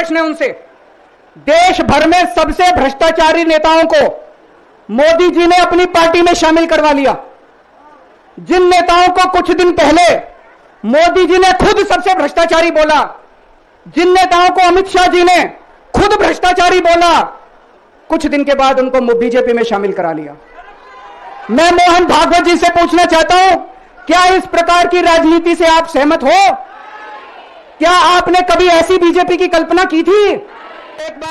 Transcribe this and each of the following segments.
प्रश्न है उनसे। देश भर में सबसे भ्रष्टाचारी नेताओं को मोदी जी ने अपनी पार्टी में शामिल करवा लिया। जिन नेताओं को कुछ दिन पहले मोदी जी ने खुद सबसे भ्रष्टाचारी बोला, जिन नेताओं को अमित शाह जी ने खुद भ्रष्टाचारी बोला, कुछ दिन के बाद उनको बीजेपी में शामिल करा लिया। मैं मोहन भागवत जी से पूछना चाहता हूं, क्या इस प्रकार की राजनीति से आप सहमत हो? क्या आपने कभी ऐसी बीजेपी की कल्पना की थी?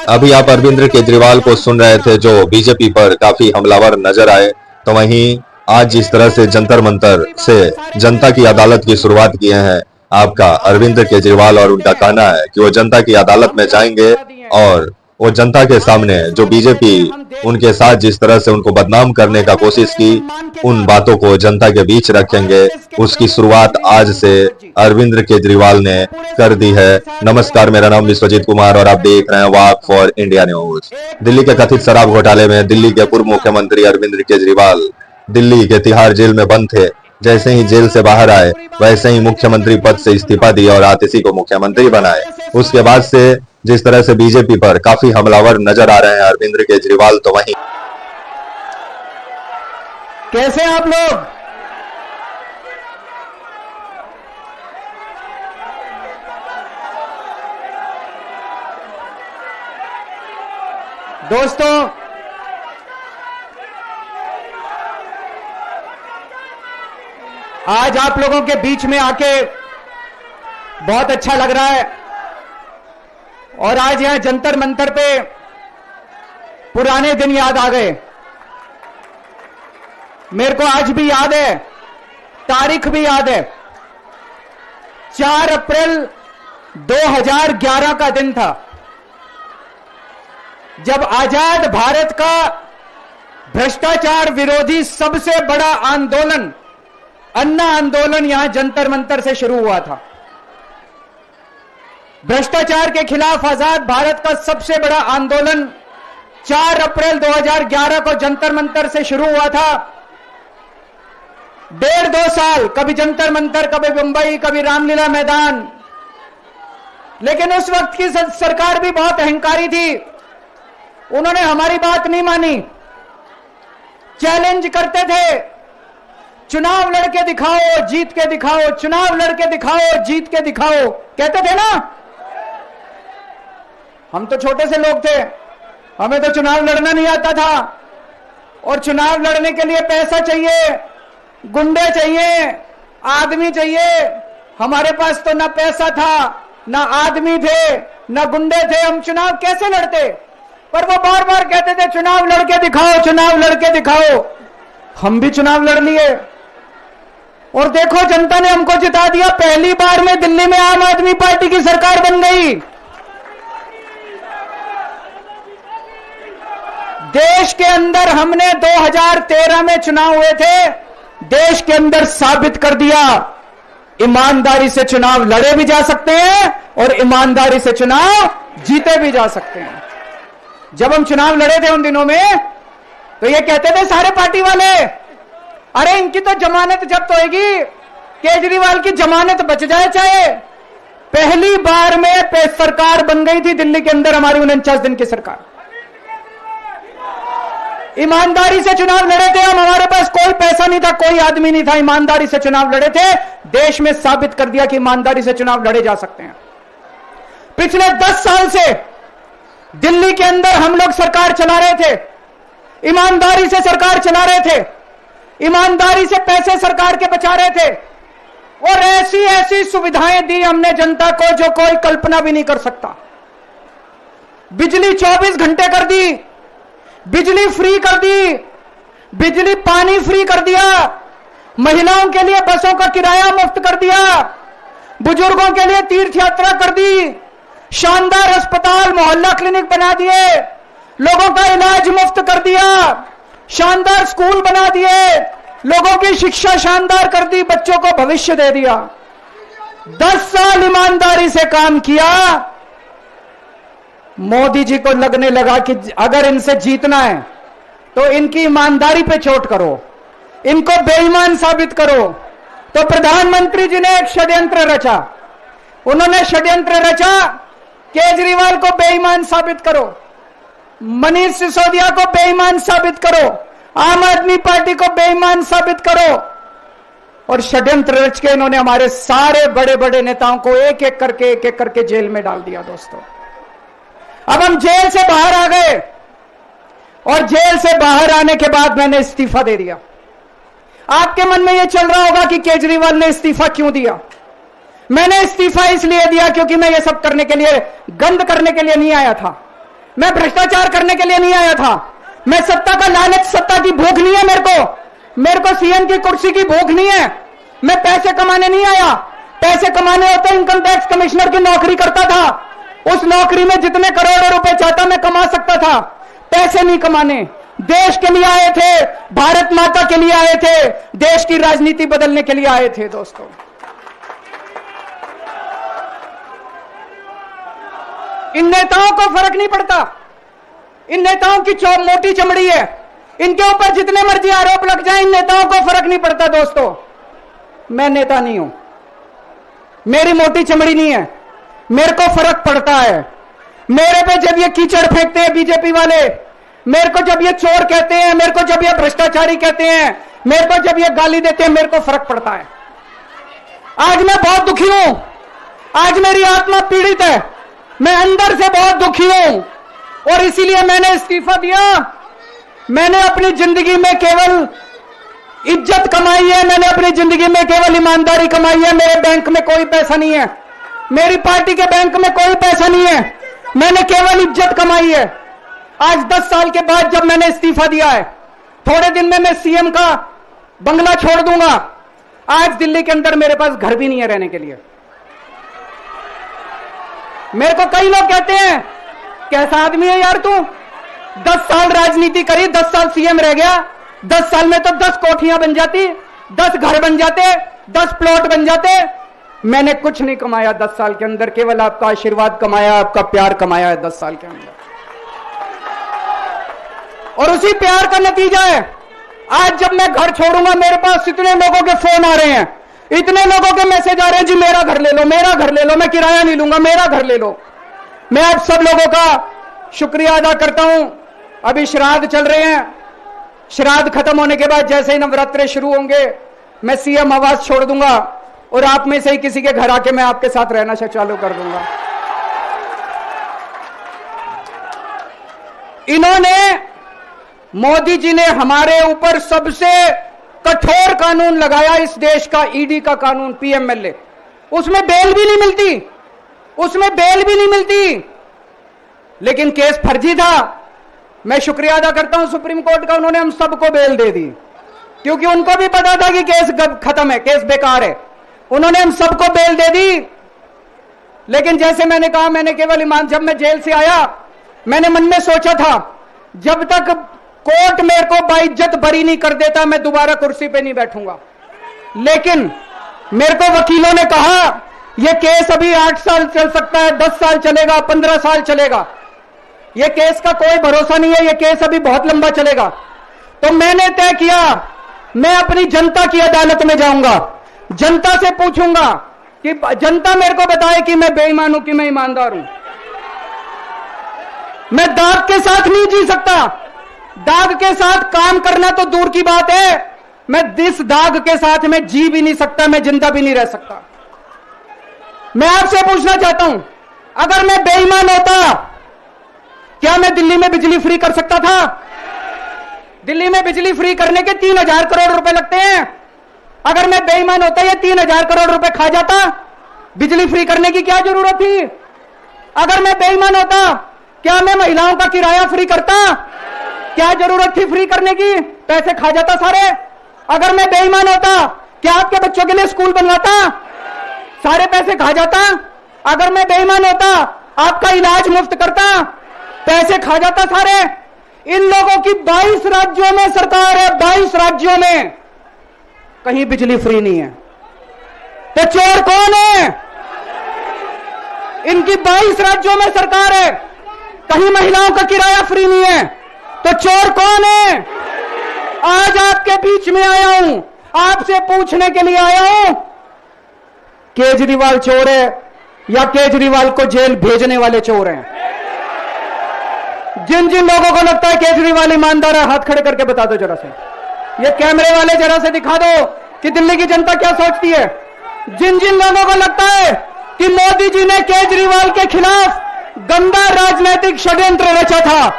अभी आप अरविंद केजरीवाल को सुन रहे थे जो बीजेपी पर काफी हमलावर नजर आए। तो वहीं आज जिस तरह से जंतर मंतर से जनता की अदालत की शुरुआत किए हैं आपका अरविंद केजरीवाल, और उनका कहना है कि वो जनता की अदालत में जाएंगे और वो जनता के सामने जो बीजेपी उनके साथ जिस तरह से उनको बदनाम करने का कोशिश की, उन बातों को जनता के बीच रखेंगे। उसकी शुरुआत आज से अरविंद केजरीवाल ने कर दी है। नमस्कार, मेरा नाम विश्वजीत कुमार और आप देख रहे हैं walk for India news. Delhi के कथित शराब घोटाले में दिल्ली के पूर्व मुख्यमंत्री अरविंद केजरीवाल दिल्ली के तिहाड़ जेल में बंद थे। जैसे ही जेल से बाहर आए वैसे ही मुख्यमंत्री पद से इस्तीफा दिया और आतिशी को मुख्यमंत्री बनाए। उसके बाद से जिस तरह से बीजेपी पर काफी हमलावर नजर आ रहे हैं अरविंद केजरीवाल, तो वहीं कैसे आप लोग? दोस्तों, आज आप लोगों के बीच में आके बहुत अच्छा लग रहा है। और आज यहां जंतर मंतर पे पुराने दिन याद आ गए। मेरे को आज भी याद है, तारीख भी याद है। 4 अप्रैल 2011 का दिन था जब आजाद भारत का भ्रष्टाचार विरोधी सबसे बड़ा आंदोलन, अन्ना आंदोलन, यहां जंतर मंतर से शुरू हुआ था। भ्रष्टाचार के खिलाफ आजाद भारत का सबसे बड़ा आंदोलन 4 अप्रैल 2011 को जंतर मंतर से शुरू हुआ था। 1.5-2 साल कभी जंतर मंतर, कभी मुंबई, कभी रामलीला मैदान। लेकिन उस वक्त की सरकार भी बहुत अहंकारी थी। उन्होंने हमारी बात नहीं मानी, चैलेंज करते थे, चुनाव लड़के दिखाओ, जीत के दिखाओ, चुनाव लड़के दिखाओ, जीत के दिखाओ, कहते थे ना। हम तो छोटे से लोग थे, हमें तो चुनाव लड़ना नहीं आता था। और चुनाव लड़ने के लिए पैसा चाहिए, गुंडे चाहिए, आदमी चाहिए। हमारे पास तो ना पैसा था, ना आदमी थे, ना गुंडे थे। हम चुनाव कैसे लड़ते? पर वो बार बार कहते थे चुनाव लड़के दिखाओ, चुनाव लड़के दिखाओ। हम भी चुनाव लड़ लिए और देखो जनता ने हमको जिता दिया। पहली बार में दिल्ली में आम आदमी पार्टी की सरकार बन गई। देश के अंदर हमने 2013 में चुनाव हुए थे, देश के अंदर साबित कर दिया ईमानदारी से चुनाव लड़े भी जा सकते हैं और ईमानदारी से चुनाव जीते भी जा सकते हैं। जब हम चुनाव लड़े थे उन दिनों में तो ये कहते थे सारे पार्टी वाले, अरे इनकी तो जमानत जब्त होगी, केजरीवाल की जमानत बच जाए चाहे। पहली बार में सरकार बन गई थी दिल्ली के अंदर हमारी 49 दिन की सरकार। ईमानदारी से चुनाव लड़े थे हम, हमारे पास कोई पैसा नहीं था, कोई आदमी नहीं था, ईमानदारी से चुनाव लड़े थे। देश में साबित कर दिया कि ईमानदारी से चुनाव लड़े जा सकते हैं। पिछले 10 साल से दिल्ली के अंदर हम लोग सरकार चला रहे थे, ईमानदारी से सरकार चला रहे थे, ईमानदारी से पैसे सरकार के बचा रहे थे और ऐसी ऐसी सुविधाएं दी हमने जनता को जो कोई कल्पना भी नहीं कर सकता। बिजली 24 घंटे कर दी, बिजली फ्री कर दी, बिजली पानी फ्री कर दिया, महिलाओं के लिए बसों का किराया मुफ्त कर दिया, बुजुर्गों के लिए तीर्थ यात्रा कर दी, शानदार अस्पताल मोहल्ला क्लिनिक बना दिए, लोगों का इलाज मुफ्त कर दिया, शानदार स्कूल बना दिए, लोगों की शिक्षा शानदार कर दी, बच्चों को भविष्य दे दिया। 10 साल ईमानदारी से काम किया। मोदी जी को लगने लगा कि अगर इनसे जीतना है तो इनकी ईमानदारी पे चोट करो, इनको बेईमान साबित करो। तो प्रधानमंत्री जी ने एक षड्यंत्र रचा। उन्होंने षड्यंत्र रचा केजरीवाल को बेईमान साबित करो, मनीष सिसोदिया को बेईमान साबित करो, आम आदमी पार्टी को बेईमान साबित करो। और षड्यंत्र रच के इन्होंने हमारे सारे बड़े बड़े नेताओं को एक एक करके जेल में डाल दिया। दोस्तों, अब हम जेल से बाहर आ गए और जेल से बाहर आने के बाद मैंने इस्तीफा दे दिया। आपके मन में यह चल रहा होगा कि केजरीवाल ने इस्तीफा क्यों दिया। मैंने इस्तीफा इसलिए दिया क्योंकि मैं ये सब करने के लिए, गंद करने के लिए नहीं आया था, मैं भ्रष्टाचार करने के लिए नहीं आया था, मैं सत्ता का लालच, सत्ता की भूख नहीं है मेरे को सीएम की कुर्सी की भूख नहीं है। मैं पैसे कमाने नहीं आया, पैसे कमाने होते इनकम टैक्स कमिश्नर की नौकरी करता था, उस नौकरी में जितने करोड़ों रुपए चाहता मैं कमा सकता था। पैसे नहीं कमाने, देश के लिए आए थे, भारत माता के लिए आए थे, देश की राजनीति बदलने के लिए आए थे। दोस्तों, इन नेताओं को फर्क नहीं पड़ता, इन नेताओं की मोटी चमड़ी है, इनके ऊपर जितने मर्जी आरोप लग जाए, इन नेताओं को फर्क नहीं पड़ता। दोस्तों, मैं नेता नहीं हूं, मेरी मोटी चमड़ी नहीं है, मेरे को फर्क पड़ता है। मेरे पे जब ये कीचड़ फेंकते हैं बीजेपी वाले, मेरे को जब ये चोर कहते हैं, मेरे को जब ये भ्रष्टाचारी कहते हैं, मेरे को जब ये गाली देते हैं, मेरे को फर्क पड़ता है। आज मैं बहुत दुखी हूं, आज मेरी आत्मा पीड़ित है, मैं अंदर से बहुत दुखी हूं और इसीलिए मैंने इस्तीफा दिया। मैंने अपनी जिंदगी में केवल इज्जत कमाई है, मैंने अपनी जिंदगी में केवल ईमानदारी कमाई है। मेरे बैंक में कोई पैसा नहीं है, मेरी पार्टी के बैंक में कोई पैसा नहीं है, मैंने केवल इज्जत कमाई है। आज 10 साल के बाद जब मैंने इस्तीफा दिया है, थोड़े दिन में मैं सीएम का बंगला छोड़ दूंगा। आज दिल्ली के अंदर मेरे पास घर भी नहीं है रहने के लिए। मेरे को कई लोग कहते हैं, कैसा आदमी है यार तू, 10 साल राजनीति करी, 10 साल सीएम रह गया, 10 साल में तो 10 कोठियां बन जाती, 10 घर बन जाते, 10 प्लॉट बन जाते। मैंने कुछ नहीं कमाया 10 साल के अंदर, केवल आपका आशीर्वाद कमाया, आपका प्यार कमाया है 10 साल के अंदर। और उसी प्यार का नतीजा है आज जब मैं घर छोड़ूंगा, मेरे पास इतने लोगों के फोन आ रहे हैं, इतने लोगों के मैसेज आ रहे हैं, जी मेरा घर ले लो, मेरा घर ले लो, मैं किराया नहीं लूंगा, मेरा घर ले लो। मैं आप सब लोगों का शुक्रिया अदा करता हूं। अभी श्राद्ध चल रहे हैं, श्राद्ध खत्म होने के बाद जैसे ही नवरात्रे शुरू होंगे, मैं सीएम आवास छोड़ दूंगा और आप में से ही किसी के घर आके मैं आपके साथ रहना चालू कर दूंगा। इन्होंने, मोदी जी ने हमारे ऊपर सबसे कठोर कानून लगाया, इस देश का ईडी का कानून, पीएमएलए। उसमें बेल भी नहीं मिलती, उसमें बेल भी नहीं मिलती, लेकिन केस फर्जी था। मैं शुक्रिया अदा करता हूं सुप्रीम कोर्ट का, उन्होंने हम सबको बेल दे दी, क्योंकि उनको भी पता था कि केस खत्म है, केस बेकार है। उन्होंने हम सबको बेल दे दी। लेकिन जैसे मैंने कहा, मैंने केवल ईमान, जब मैं जेल से आया, मैंने मन में सोचा था, जब तक कोर्ट मेरे को बाइज्जत बरी नहीं कर देता, मैं दोबारा कुर्सी पे नहीं बैठूंगा। लेकिन मेरे को वकीलों ने कहा, यह केस अभी 8 साल चल सकता है, 10 साल चलेगा, 15 साल चलेगा, यह केस का कोई भरोसा नहीं है, यह केस अभी बहुत लंबा चलेगा। तो मैंने तय किया, मैं अपनी जनता की अदालत में जाऊंगा, जनता से पूछूंगा कि जनता मेरे को बताए कि मैं बेईमान हूं कि मैं ईमानदार हूं। मैं दाग के साथ नहीं जी सकता, दाग के साथ काम करना तो दूर की बात है, मैं इस दाग के साथ में जी भी नहीं सकता, मैं जिंदा भी नहीं रह सकता। मैं आपसे पूछना चाहता हूं, अगर मैं बेईमान होता, क्या मैं दिल्ली में बिजली फ्री कर सकता था? दिल्ली में बिजली फ्री करने के 3000 करोड़ रुपए लगते हैं। अगर मैं बेईमान होता, ये 3000 करोड़ रुपए खा जाता, बिजली फ्री करने की क्या जरूरत थी? अगर मैं बेईमान होता, क्या मैं महिलाओं का किराया फ्री करता? क्या जरूरत थी फ्री करने की? पैसे खा जाता सारे। अगर मैं बेईमान होता, क्या आपके बच्चों के लिए स्कूल बनवाता? सारे पैसे खा जाता। अगर मैं बेईमान होता, आपका इलाज मुफ्त करता? पैसे खा जाता सारे। इन लोगों की 22 राज्यों में सरकार है, 22 राज्यों में कहीं बिजली फ्री नहीं है। तो चोर कौन है? इनकी 22 राज्यों में सरकार है, कहीं महिलाओं का किराया फ्री नहीं है, तो चोर कौन है? आज आपके बीच में आया हूं, आपसे पूछने के लिए आया हूं, केजरीवाल चोर है, या केजरीवाल को जेल भेजने वाले चोर हैं? जिन जिन लोगों को लगता है केजरीवाल ईमानदार है, हाथ खड़े करके बता दो जरा से। ये कैमरे वाले जरा से दिखा दो कि दिल्ली की जनता क्या सोचती है। जिन जिन लोगों को लगता है कि मोदी जी ने केजरीवाल के खिलाफ गंदा राजनीतिक षड्यंत्र रचा था,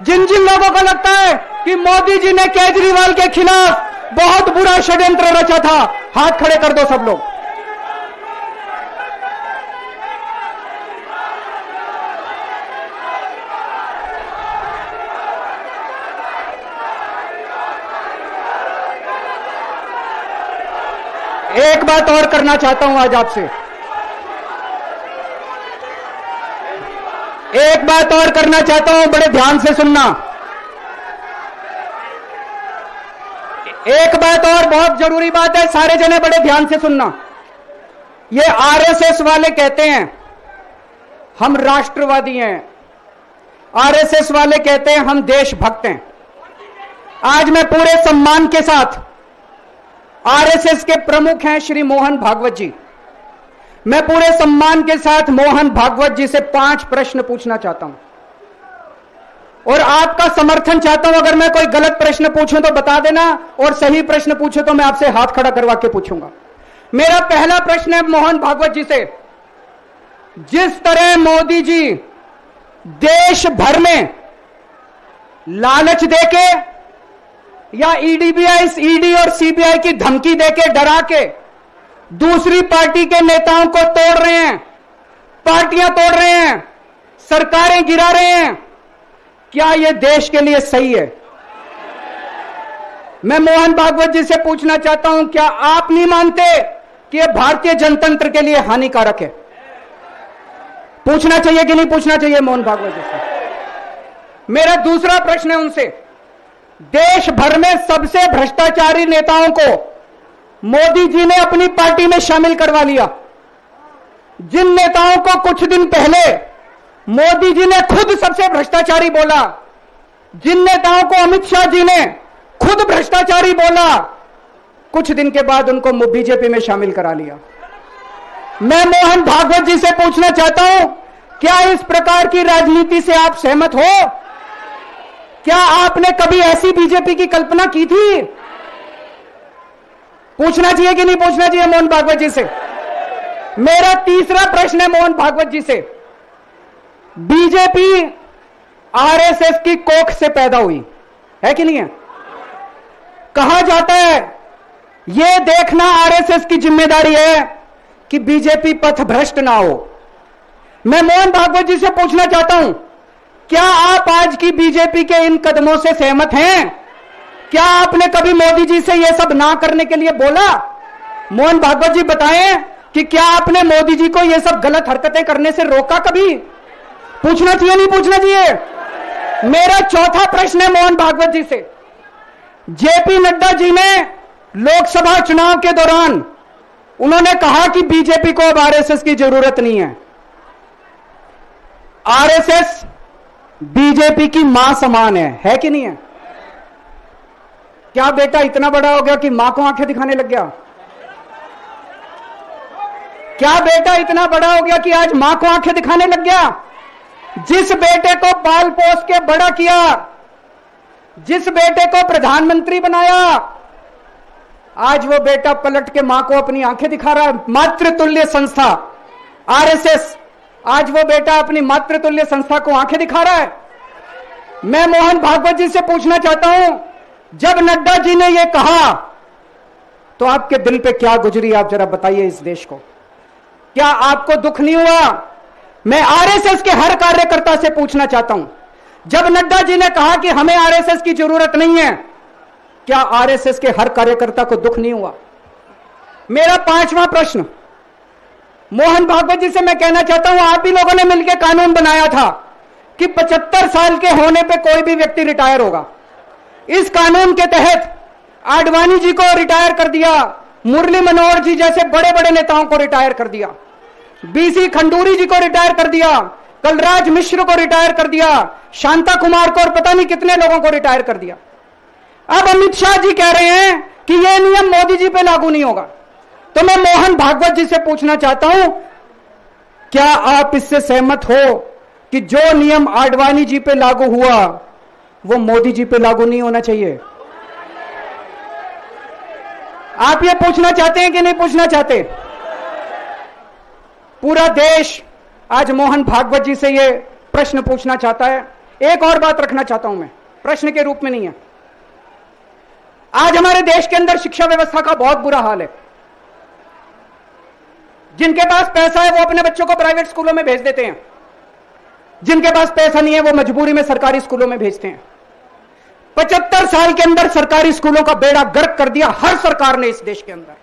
जिन जिन लोगों को लगता है कि मोदी जी ने केजरीवाल के खिलाफ बहुत बुरा षड्यंत्र रचा था, हाथ खड़े कर दो सब लोग। एक बात और करना चाहता हूं आज आपसे, एक बात और करना चाहता हूं, बड़े ध्यान से सुनना। एक बात और बहुत जरूरी बात है, सारे जने बड़े ध्यान से सुनना। ये आरएसएस वाले कहते हैं हम राष्ट्रवादी हैं, आरएसएस वाले कहते हैं हम देशभक्त हैं। आज मैं पूरे सम्मान के साथ, आरएसएस के प्रमुख हैं श्री मोहन भागवत जी, मैं पूरे सम्मान के साथ मोहन भागवत जी से 5 प्रश्न पूछना चाहता हूं और आपका समर्थन चाहता हूं। अगर मैं कोई गलत प्रश्न पूछूं तो बता देना, और सही प्रश्न पूछूं तो मैं आपसे हाथ खड़ा करवा के पूछूंगा। मेरा पहला प्रश्न है मोहन भागवत जी से, जिस तरह मोदी जी देश भर में लालच देके या ईडी और सीबीआई की धमकी देके, डरा के दूसरी पार्टी के नेताओं को तोड़ रहे हैं, पार्टियां तोड़ रहे हैं, सरकारें गिरा रहे हैं, क्या यह देश के लिए सही है? मैं मोहन भागवत जी से पूछना चाहता हूं, क्या आप नहीं मानते कि यह भारतीय जनतंत्र के लिए हानिकारक है? पूछना चाहिए कि नहीं पूछना चाहिए मोहन भागवत जी से? मेरा दूसरा प्रश्न है उनसे, देश भर में सबसे भ्रष्टाचारी नेताओं को मोदी जी ने अपनी पार्टी में शामिल करवा लिया। जिन नेताओं को कुछ दिन पहले मोदी जी ने खुद सबसे भ्रष्टाचारी बोला, जिन नेताओं को अमित शाह जी ने खुद भ्रष्टाचारी बोला, कुछ दिन के बाद उनको बीजेपी में शामिल करा लिया। मैं मोहन भागवत जी से पूछना चाहता हूं, क्या इस प्रकार की राजनीति से आप सहमत हो? क्या आपने कभी ऐसी बीजेपी की कल्पना की थी? पूछना चाहिए कि नहीं पूछना चाहिए मोहन भागवत जी से? मेरा तीसरा प्रश्न है मोहन भागवत जी से, बीजेपी आरएसएस की कोख से पैदा हुई है कि नहीं है? कहा जाता है यह देखना आरएसएस की जिम्मेदारी है कि बीजेपी पथभ्रष्ट ना हो। मैं मोहन भागवत जी से पूछना चाहता हूं, क्या आप आज की बीजेपी के इन कदमों से सहमत हैं? क्या आपने कभी मोदी जी से यह सब ना करने के लिए बोला? मोहन भागवत जी बताएं कि क्या आपने मोदी जी को यह सब गलत हरकतें करने से रोका कभी? पूछना चाहिए नहीं पूछना चाहिए? मेरा चौथा प्रश्न है मोहन भागवत जी से, जेपी नड्डा जी ने लोकसभा चुनाव के दौरान उन्होंने कहा कि बीजेपी को अब आरएसएस की जरूरत नहीं है। आरएसएस बीजेपी की मां समान है कि नहीं है? क्या बेटा इतना बड़ा हो गया कि मां को आंखें दिखाने लग गया? क्या बेटा इतना बड़ा हो गया कि आज मां को आंखें दिखाने लग गया? जिस बेटे को पाल पोस के बड़ा किया, जिस बेटे को प्रधानमंत्री बनाया, आज वो बेटा पलट के मां को अपनी आंखें दिखा रहा है। मातृतुल्य संस्था आरएसएस, आज वो बेटा अपनी मातृतुल्य संस्था को आंखें दिखा रहा है। मैं मोहन भागवत जी से पूछना चाहता हूं, जब नड्डा जी ने यह कहा तो आपके दिल पे क्या गुजरी, आप जरा बताइए इस देश को। क्या आपको दुख नहीं हुआ? मैं आरएसएस के हर कार्यकर्ता से पूछना चाहता हूं, जब नड्डा जी ने कहा कि हमें आरएसएस की जरूरत नहीं है, क्या आरएसएस के हर कार्यकर्ता को दुख नहीं हुआ? मेरा पांचवा प्रश्न मोहन भागवत जी से मैं कहना चाहता हूं, आप ही लोगों ने मिलकर कानून बनाया था कि 75 साल के होने पे कोई भी व्यक्ति रिटायर होगा। इस कानून के तहत आडवाणी जी को रिटायर कर दिया, मुरली मनोहर जी जैसे बड़े बड़े नेताओं को रिटायर कर दिया, बीसी खंडूरी जी को रिटायर कर दिया, कलराज मिश्र को रिटायर कर दिया, शांता कुमार को और पता नहीं कितने लोगों को रिटायर कर दिया। अब अमित शाह जी कह रहे हैं कि यह नियम मोदी जी पे लागू नहीं होगा। तो मैं मोहन भागवत जी से पूछना चाहता हूं, क्या आप इससे सहमत हो कि जो नियम आडवाणी जी पे लागू हुआ वो मोदी जी पे लागू नहीं होना चाहिए? आप ये पूछना चाहते हैं कि नहीं पूछना चाहते? पूरा देश आज मोहन भागवत जी से ये प्रश्न पूछना चाहता है। एक और बात रखना चाहता हूं मैं, प्रश्न के रूप में नहीं है। आज हमारे देश के अंदर शिक्षा व्यवस्था का बहुत बुरा हाल है। जिनके पास पैसा है वो अपने बच्चों को प्राइवेट स्कूलों में भेज देते हैं, जिनके पास पैसा नहीं है वो मजबूरी में सरकारी स्कूलों में भेजते हैं। 75 साल के अंदर सरकारी स्कूलों का बेड़ा गर्क कर दिया हर सरकार ने इस देश के अंदर।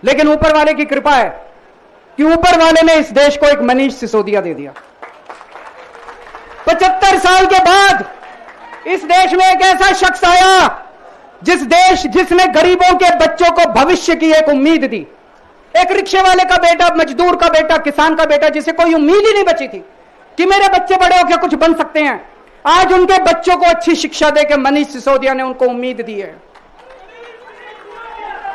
लेकिन ऊपर वाले की कृपा है कि ऊपर वाले ने इस देश को एक मनीष सिसोदिया दे दिया। 75 साल के बाद इस देश में एक ऐसा शख्स आया जिसने गरीबों के बच्चों को भविष्य की एक उम्मीद दी। एक रिक्शे वाले का बेटा, मजदूर का बेटा, किसान का बेटा, जिसे कोई उम्मीद ही नहीं बची थी कि मेरे बच्चे बड़े होकर कुछ बन सकते हैं, आज उनके बच्चों को अच्छी शिक्षा देकर मनीष सिसोदिया ने उनको उम्मीद दी है।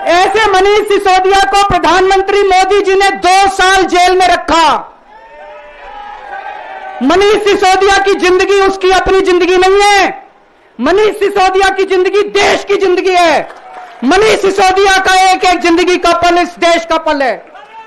ऐसे मनीष सिसोदिया को प्रधानमंत्री मोदी जी ने 2 साल जेल में रखा। मनीष सिसोदिया की जिंदगी उसकी अपनी जिंदगी नहीं है। मनीष सिसोदिया की जिंदगी देश की जिंदगी है। मनीष सिसोदिया का एक एक जिंदगी का पल इस देश का पल है।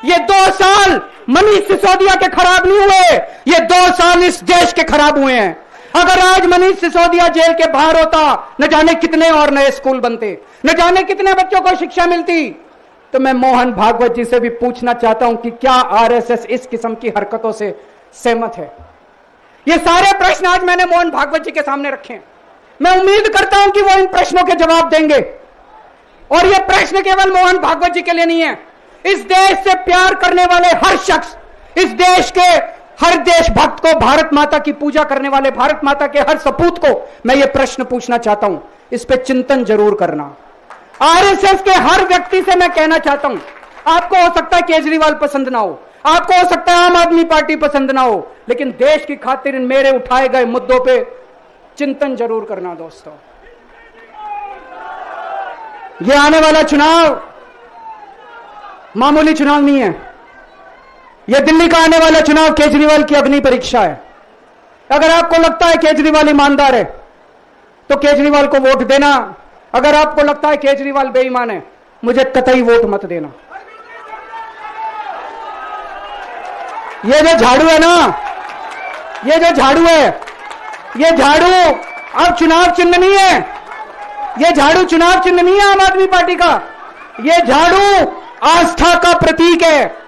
ये 2 साल मनीष सिसोदिया के खराब नहीं हुए, ये 2 साल इस देश के खराब हुए हैं। अगर आज मनीष सिसोदिया जेल के बाहर होता, न जाने कितने और नए स्कूल बनते, न जाने कितने बच्चों को शिक्षा मिलती। तो मैं मोहन भागवत जी से भी पूछना चाहता हूं कि क्या आरएसएस इस किस्म की हरकतों से सहमत है? ये सारे प्रश्न आज मैंने मोहन भागवत जी के सामने रखे हैं। मैं उम्मीद करता हूं कि वो इन प्रश्नों के जवाब देंगे। और ये प्रश्न केवल मोहन भागवत जी के लिए नहीं है। इस देश से प्यार करने वाले हर शख्स, इस देश के हर देशभक्त को, भारत माता की पूजा करने वाले भारत माता के हर सपूत को मैं ये प्रश्न पूछना चाहता हूं। इस पे चिंतन जरूर करना। आरएसएस के हर व्यक्ति से मैं कहना चाहता हूं, आपको हो सकता है केजरीवाल पसंद ना हो, आपको हो सकता है आम आदमी पार्टी पसंद ना हो, लेकिन देश की खातिर इन मेरे उठाए गए मुद्दों पे चिंतन जरूर करना दोस्तों। ये आने वाला चुनाव मामूली चुनाव नहीं है। यह दिल्ली का आने वाला चुनाव केजरीवाल की अग्नि परीक्षा है। अगर आपको लगता है केजरीवाल ईमानदार है तो केजरीवाल को वोट देना। अगर आपको लगता है केजरीवाल बेईमान है, मुझे कतई वोट मत देना। ये जो झाड़ू है ना, ये जो झाड़ू है, ये झाड़ू अब चुनाव चिन्ह नहीं है। ये झाड़ू चुनाव चिन्ह नहीं है आम आदमी पार्टी का। ये झाड़ू आस्था का प्रतीक है।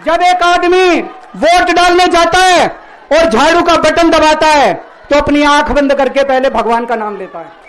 जब एक आदमी वोट डालने जाता है और झाड़ू का बटन दबाता है तो अपनी आंख बंद करके पहले भगवान का नाम लेता है।